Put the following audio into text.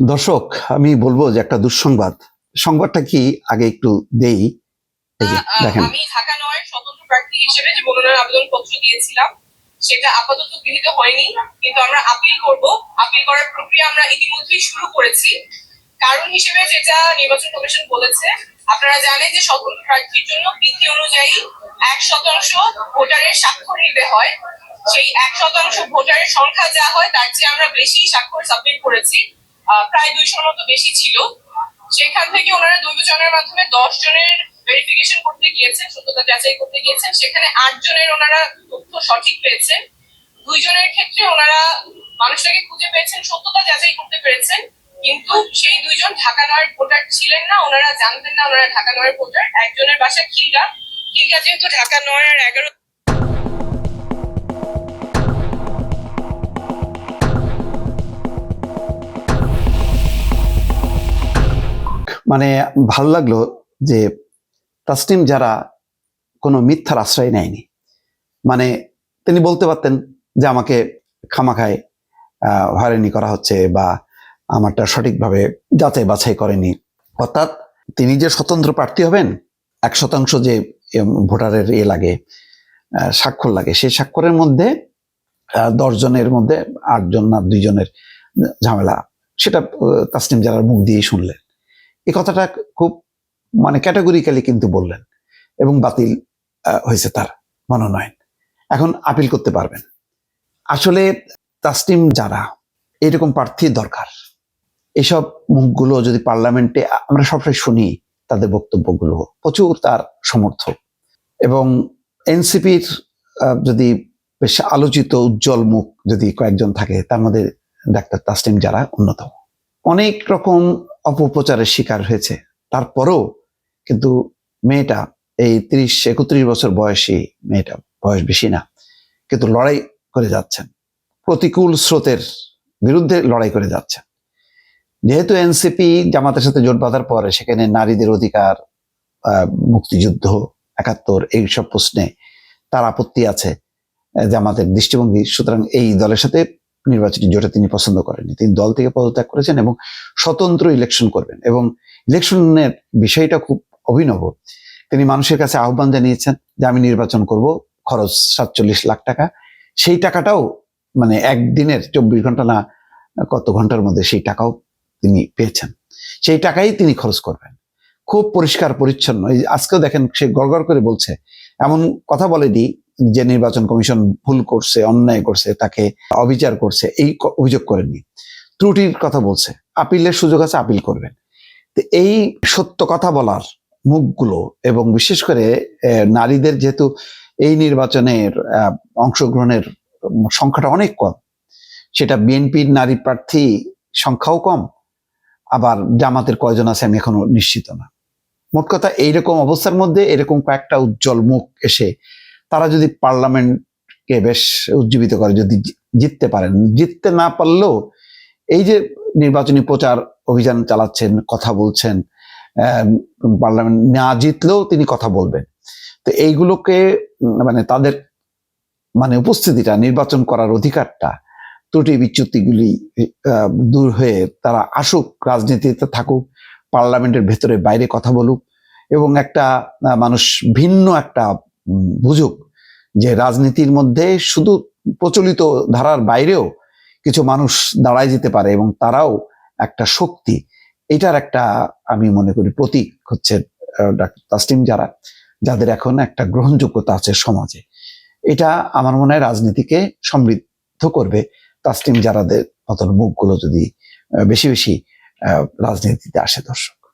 দর্শক, আমি বলবো যে একটা দুঃসংবাদ। সংবাদটা কি আগে একটু দেই। এই যে দেখেন, আমি ঢাকা নয়ের স্বতন্ত্র প্রার্থী হিসেবে যে মনোনয়ন আবেদন পত্র দিয়েছিলাম সেটা আপাতত গৃহীত হয়নি, কিন্তু আমরা আপিল করব। আপিল করার প্রক্রিয়া আমরা ইতিমধ্যেই শুরু করেছি। কারণ হিসেবে যেটা নির্বাচন কমিশন বলেছে, আপনারা জানেন যে স্বতন্ত্র প্রার্থীর জন্য বিধি অনুযায়ী 1% ভোটারের স্বাক্ষর নিতে হয়। সেই 1% ভোটারের সংখ্যা যা হয় তার চেয়ে আমরা বেশি স্বাক্ষর সাবমিট করেছি, প্রায় 200 মতো বেশি ছিল। সেখান থেকে ওনারা দৈবচনের মাধ্যমে 10 জনের ভেরিফিকেশন করতে গিয়েছেন, সত্যতা যাচাই করতে গিয়েছেন। সেখানে 8 জনের ওনারা তথ্য সঠিক পেয়েছেন। 2 জনের ক্ষেত্রে ওনারা মানুষটাকে খুঁজে পেয়েছেন, সত্যতা যাচাই করতে পেরেছেন, কিন্তু সেই 2 জন ঢাকা নয়ের ভোটার ছিলেন না, ওনারা জানতেন না ওনারা ঢাকা নয়ের ভোটার। একজনের বাসা খিলগা, খিলগা যেহেতু ঢাকা নয় আর 11 মানে ভালো লাগলো যে তাসনিম যারা কোনো মিথ্যার আশ্রয় নেয়নি। মানে তিনি বলতে পারতেন যে আমাকে খামাখায় হয়রানি করা হচ্ছে বা আমারটা সঠিকভাবে যাচাই বাছাই করেনি। অর্থাৎ তিনি যে স্বতন্ত্র প্রার্থী হবেন, 1% যে ভোটারের লাগে, স্বাক্ষর লাগে, সেই স্বাক্ষরের মধ্যে 10 জনের মধ্যে 8 জন না 2 জনের ঝামেলা, সেটা তাসনিম জারার মুখ দিয়েই শুনলেন। এই কথাটা খুব ক্যাটাগরিক্যালি কিন্তু বললেন এবং বাতিল হয়েছে তার মনোনয়ন। এখন আপিল করতে পারবেন। আসলে তাসনিম জারা এইরকম প্রার্থী দরকার। এইসব মুখগুলো যদি পার্লামেন্টে, আমরা সবসময় শুনি তাদের বক্তব্যগুলো, প্রচুর তার সমর্থক এবং এনসিপির যদি বেশ আলোচিত উজ্জ্বল মুখ যদি কয়েকজন থাকে, তার মধ্যে ডাক্তার তাসনিম জারা অন্যতম। অনেক রকম অপপ্রচারের শিকার হয়েছে, তারপরেও কিন্তু মেয়েটা এই 30-31 বছর বয়সী মেয়েটা, বয়স বেশি না, কিন্তু লড়াই করে যাচ্ছেন, প্রতিকূল স্রোতের বিরুদ্ধে লড়াই করে যাচ্ছেন। যেহেতু এনসিপি জামাতের সাথে জোট বাঁধার পরে সেখানে নারীদের অধিকার, মুক্তিযুদ্ধ, 71 এইসব প্রশ্নে তার আপত্তি আছে জামাতের দৃষ্টিভঙ্গি, সুতরাং এই দলের সাথে নির্বাচনী জোটে তিনি পছন্দ করেননি। তিনি দল থেকে পদত্যাগ করেছেন এবং স্বতন্ত্র ইলেকশন করবেন, এবং ইলেকশনের বিষয়টা খুব অভিনব। তিনি মানুষের কাছে আহ্বান জানিয়েছেন যে আমি নির্বাচন করব, খরচ 47 লাখ টাকা। সেই টাকাটাও একদিনের 24 ঘন্টা না কত ঘন্টার মধ্যে সেই টাকাও তিনি পেয়েছেন। সেই টাকাই তিনি খরচ করবেন, খুব পরিষ্কার পরিচ্ছন্ন। এই আজকেও দেখেন সে গড়গড় করে বলছে, এমন কথা বলেনি যে নির্বাচন কমিশন ভুল করছে, অন্যায় করছে, তাকে অবিচার করছে, এই অভিযোগ করেননি। ত্রুটির কথা বলছে, আপিলের সুযোগ আছে, আপিল করবেন। তো এই সত্য কথা বলার মুখগুলো, এবং বিশেষ করে নারীদের যেহেতু এই নির্বাচনের অংশগ্রহণের সংখ্যাটা অনেক কম, সেটা বিএনপির নারী প্রার্থী সংখ্যাও কম, আবার জামাতের কয়জন আছে আমি এখনো নিশ্চিত না। মোট কথা, এইরকম অবস্থার মধ্যে এরকম কয়েকটা উজ্জ্বল মুখ এসে তারা যদি পার্লামেন্টকে বেশ উজ্জীবিত করে, যদি জিততে পারেন, জিততে না পারলেও এই যে নির্বাচনী প্রচার অভিযান চালাচ্ছেন, কথা বলছেন, পার্লামেন্ট না জিতলেও তিনি কথা বলবেন, তো এইগুলোকে তাদের উপস্থিতিটা, নির্বাচন করার অধিকারটা, ত্রুটি বিচ্যুতিগুলি দূর হয়ে তারা আসুক, রাজনীতিতে থাকুক, পার্লামেন্টের ভেতরে বাইরে কথা বলুক, এবং একটা মানুষ ভিন্ন একটা বুঝুক যে রাজনীতির মধ্যে শুধু প্রচলিত ধারার বাইরেও কিছু মানুষ দাঁড়ায় যেতে পারে এবং তারাও একটা শক্তি। এটার একটা আমি মনে করি প্রতীক হচ্ছে ডাক্তার তাসনিম জারা, যাদের এখন একটা গ্রহণযোগ্যতা আছে সমাজে। এটা আমার মনে হয় রাজনীতিকে সমৃদ্ধ করবে। তাসনিম জারাদের মতন মুখগুলো যদি বেশি বেশি রাজনীতিতে আসে। দর্শক।